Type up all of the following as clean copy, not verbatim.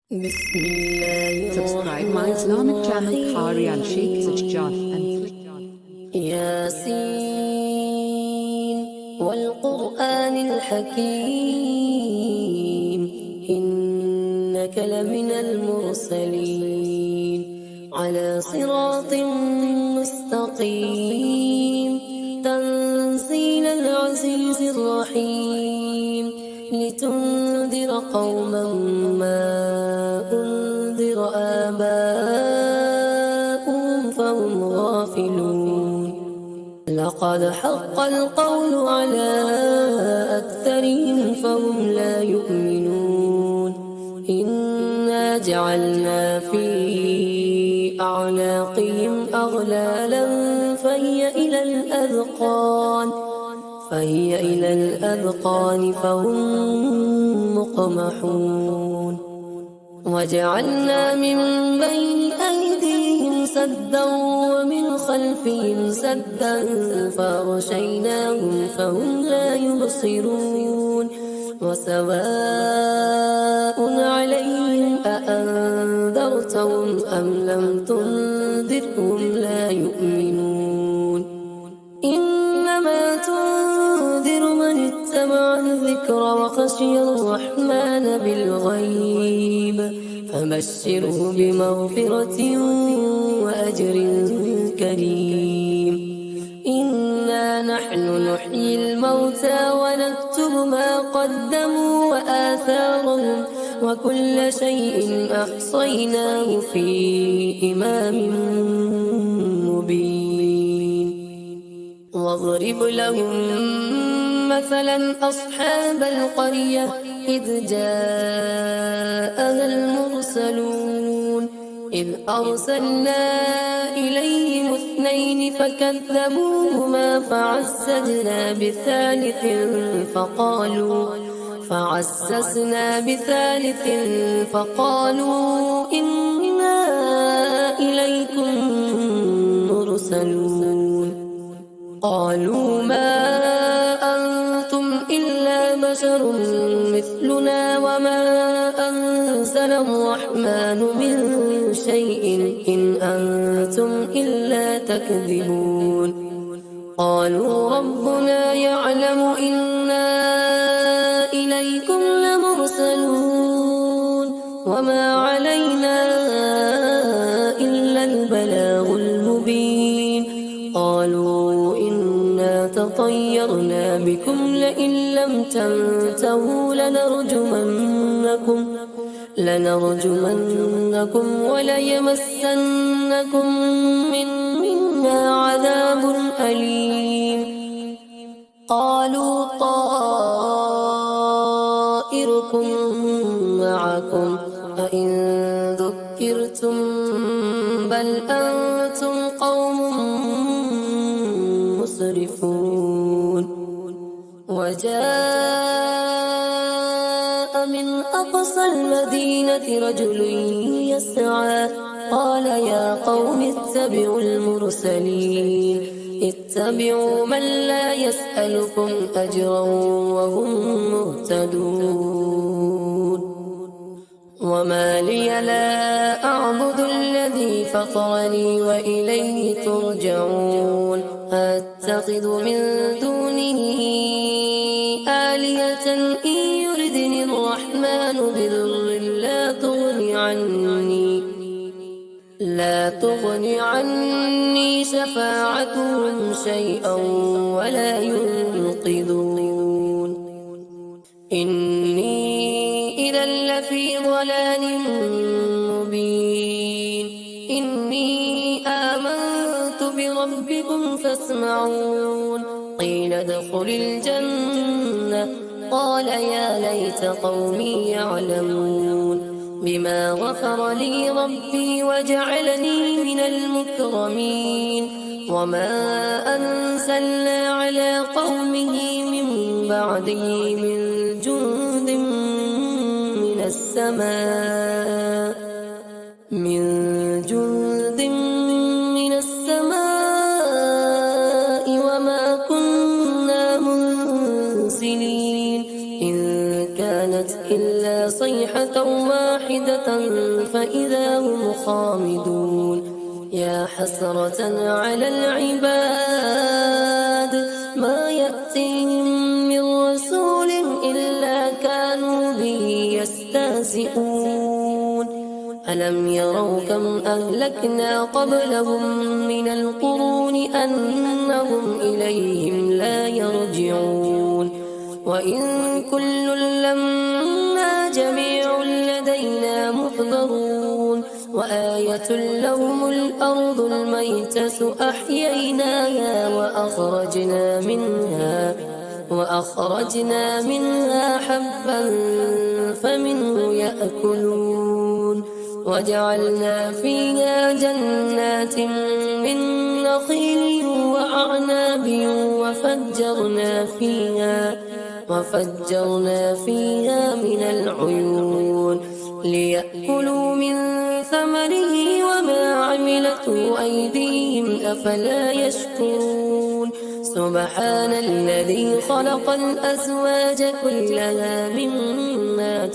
Subscribe my Islamic channel Qari and Sheikh Sajjad and ياسين والقرآن الحكيم إنك لمن المرسلين على صراط مستقيم تنزيل العزيز الرحيم لتنذر قوما ما أنذر آباؤهم فهم غافلون لقد حق القول على أكثرهم فهم لا يؤمنون إنا جعلنا في أعناقهم أغلالا فهي إلى الأذقان فهم مقمحون وجعلنا من بين أيديهم سدا ومن خلفهم سدا فأغشيناهم فهم لا يبصرون وسواء عليهم أأنذرتهم أم لم تنذرهم لا يؤمنون إنما تنذر من اتبع الذكر وخشي الرحمن بالغيب فبشره بمغفرة وأجر كريم إنا نحن نحيي الموتى ونكتب ما قدموا وآثارهم وكل شيء أحصيناه في إمام مبين واضرب لهم مثلا أصحاب القرية إذ جاءها المرسلون إذ أرسلنا إليهم اثنين فكذبوهما فعززنا بثالث فقالوا إنا إليكم مرسلون قالوا ما أنتم إلا بشر مثلنا وما أنزل الرحمن من شيء إن أنتم إلا تكذبون قالوا ربنا يعلم إنا إليكم لمرسلون وما علينا إلا البلاغ المبين قالوا إنا تطيرنا بكم لئن لم تنتهوا لنرجمنكم وليمسنكم منا عذاب أليم قالوا طائركم معكم أئن ذكرتم بل أنتم قوم مسرفون وجاء من أقصى المدينة رجل يسعى قال يا قوم اتبعوا المرسلين اتبعوا من لا يسألكم أجرا وهم مهتدون وما لي لا أعبد الذي فطرني وإليه ترجعون أتخذ من دونه آلهة إن يردني الرحمن بضر لا تغني عني شفاعتهم شيئا ولا ينقذون إني إذا لفي ضلال مبين إني آمنت بربكم فاسمعون قيل ادخل الجنة قال يا ليت قومي يعلمون بما غفر لي ربي وجعلني من المكرمين وما أنزلنا على قومه من بعده من جند من السماء وما كنا منزلين إن كانت إلا صيحة واحدة فإذا هم خامدون يا حسرة على العباد ما يأتيهم من رسول إلا كانوا به يستهزئون ألم يروا كم أهلكنا قبلهم من القرون أنهم إليهم لا يرجعون وإن كل لما جميع لدينا محضرون وآية لهم الأرض الميتة أحييناها وأخرجنا منها حبا فمنه يأكلون وجعلنا فيها جنات من نخيل وأعناب وفجرنا فيها من العيون ليأكلوا من ثمره وما عملته أيديهم أفلا يشكرون سبحان الذي خلق الأزواج كلها مما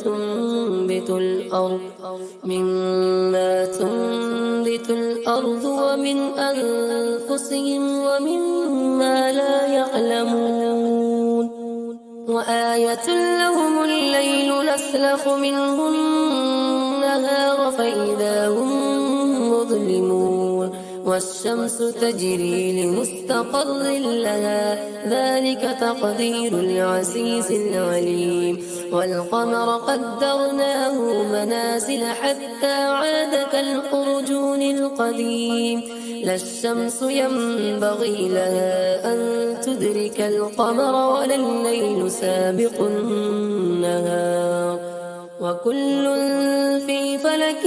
تنبت الأرض ومن أنفسهم ومما لا يعلمون وآية لهم الليل نسلخ منه النهار فإذا هم مظلمون والشمس تجري لمستقر لها ذلك تقدير العزيز العليم والقمر قدرناه منازل حتى عاد كالأرجون القديم لا الشمس ينبغي لها أن تدرك القمر ولا الليل سابق النهار وكل في فلك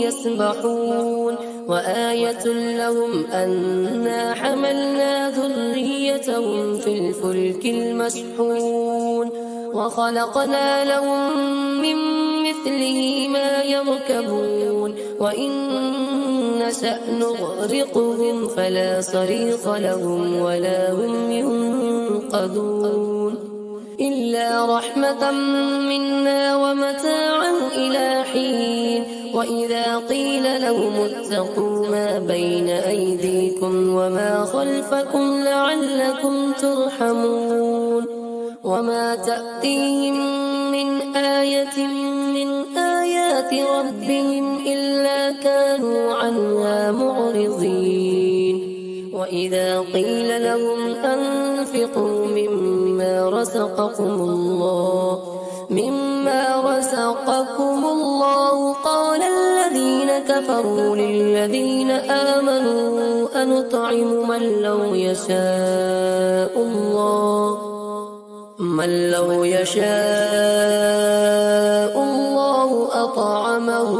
يسبحون وآية لهم أنا حملنا ذريتهم في الفلك المشحون وخلقنا لهم من مثله ما يركبون وإن نشأ نغرقهم فلا صريخ لهم ولا هم ينقذون إلا رحمة منا ومتاعا إلى حين وإذا قيل لهم اتقوا ما بين أيديكم وما خلفكم لعلكم ترحمون وما تأتيهم من آية من آيات ربهم إلا كانوا عنها معرضين وإذا قيل لهم أنفقوا مما رزقكم الله قال الذين كفروا للذين آمنوا أنطعم من لو يشاء الله أطعمه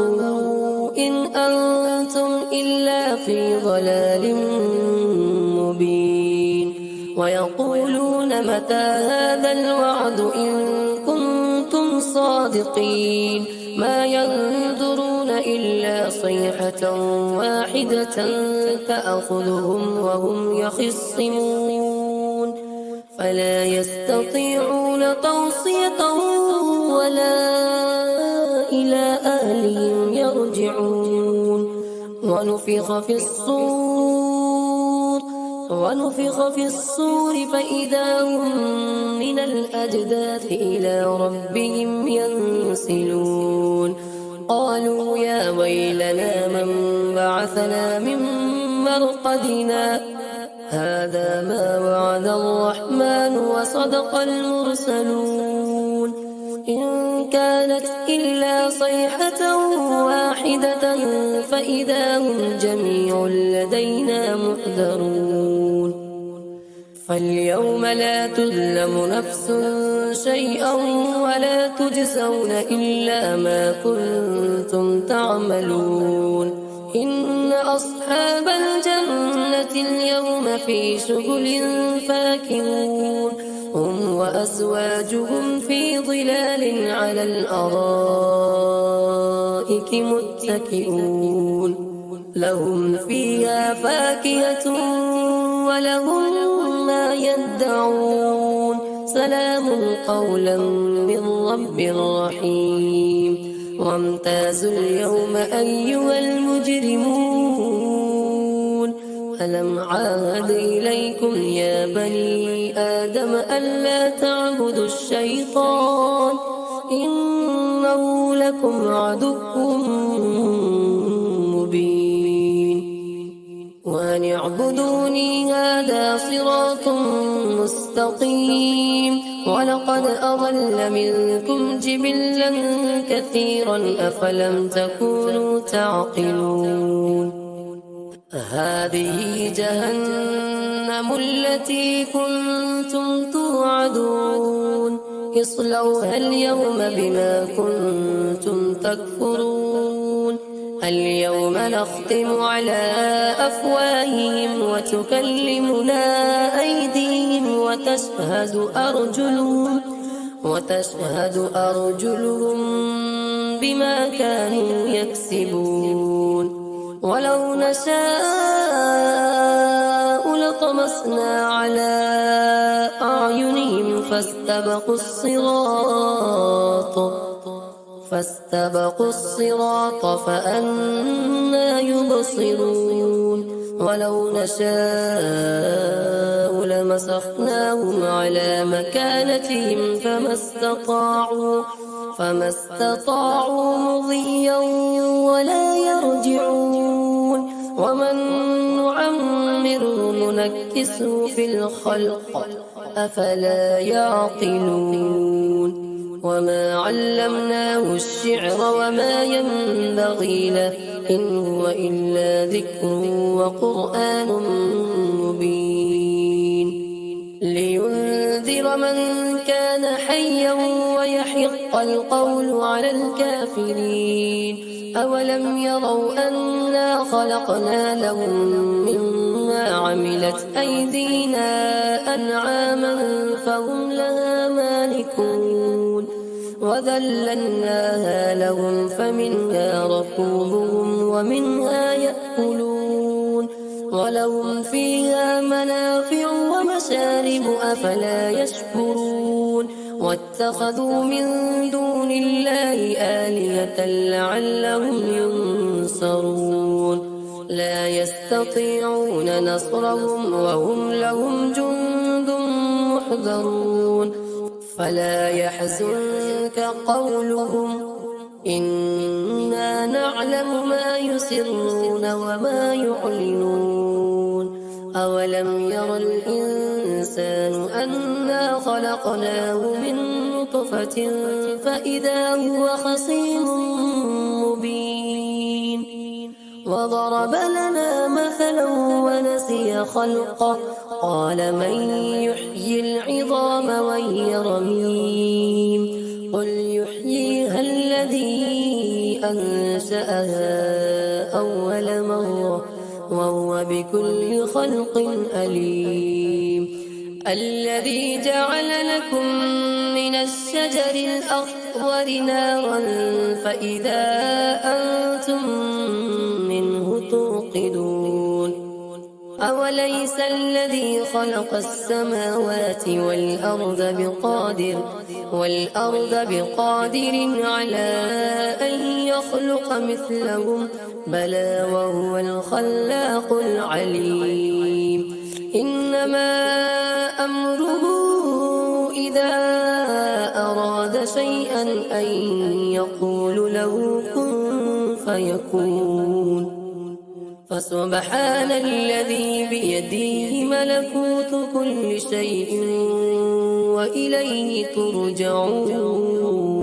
إن أنتم إلا في ضلال مبين ويقولون متى هذا الوعد إن كنتم صادقين ما ينظرون إلا صيحة واحدة تأخذهم وهم يخصمون فلا يستطيعون توصية ولا إلى أهلهم يرجعون ونفخ في الصور فإذا هم من الأجداث إلى ربهم ينسلون قالوا يا ويلنا من بعثنا من مرقدنا هذا ما وعد الرحمن وصدق المرسلون إن كانت إلا صيحة واحدة فإذا هم جميع لدينا محضرون فاليوم لا تظلم نفس شيئا ولا تجزون إلا ما كنتم تعملون إن أصحاب الجنة اليوم في شغل فاكهون هم وأزواجهم في ظلال على الأرائك متكئون لهم فيها فاكهة ولهم ما يدعون سلام قولا من رب رحيم وامتازوا اليوم أيها المجرمون ألم عاهد إليكم يا بني آدم ألا تعبدوا الشيطان إنه لكم عدو مبين وأن اعبدوني هذا صراط مستقيم ولقد أضل منكم جبلا كثيرا أفلم تكونوا تعقلون هذه جهنم التي كنتم توعدون اصلوها اليوم بما كنتم تكفرون اليوم نختم على أفواههم وتكلمنا أيديهم وتشهد أرجلهم بما كانوا يكسبون ولو نشاء لطمسنا على أعينهم فاستبقوا الصراط فأنى يبصرون ولو نشاء لمسخناهم على مكانتهم فما استطاعوا مضيا ولا يرجعون ومن نعمره ننكسه في الخلق أفلا يعقلون وما علمناه الشعر وما ينبغي له إن هو إلا ذكر وقرآن مبين لينذر من كان حيا ويحق القول على الكافرين أولم يروا أنا خلقنا لهم مما عملت أيدينا أنعاما فهم لها مالكون وذللناها لهم فمنها ركوبهم ومنها يأكلون ولهم فيها منافع ومشارب أفلا يشكرون واتخذوا من دون الله آلهة لعلهم ينصرون لا يستطيعون نصرهم وهم لهم جند محضرون فلا يحزنك قولهم إنا نعلم ما يسرون وما يعلنون أولم ير الإنسان أنا خلقناه من نطفة فإذا هو خصيم مبين وضرب لنا مثلا ونسي خلقه قال من يحيي العظام وهي رميم قل يحييها الذي أنشأها أول مرة وهو بكل خلق أليم الذي جعل لكم من الشجر الأخضر نارا فإذا أنتم منه توقدون أوليس الذي خلق السماوات والأرض بقادر على أن يخلق مثلهم بلى وهو الخلاق العليم إنما أمره إذا أراد شيئا أن يقول له كن فيكون فسبحان الذي بيده ملكوت كل شيء وإليه ترجعون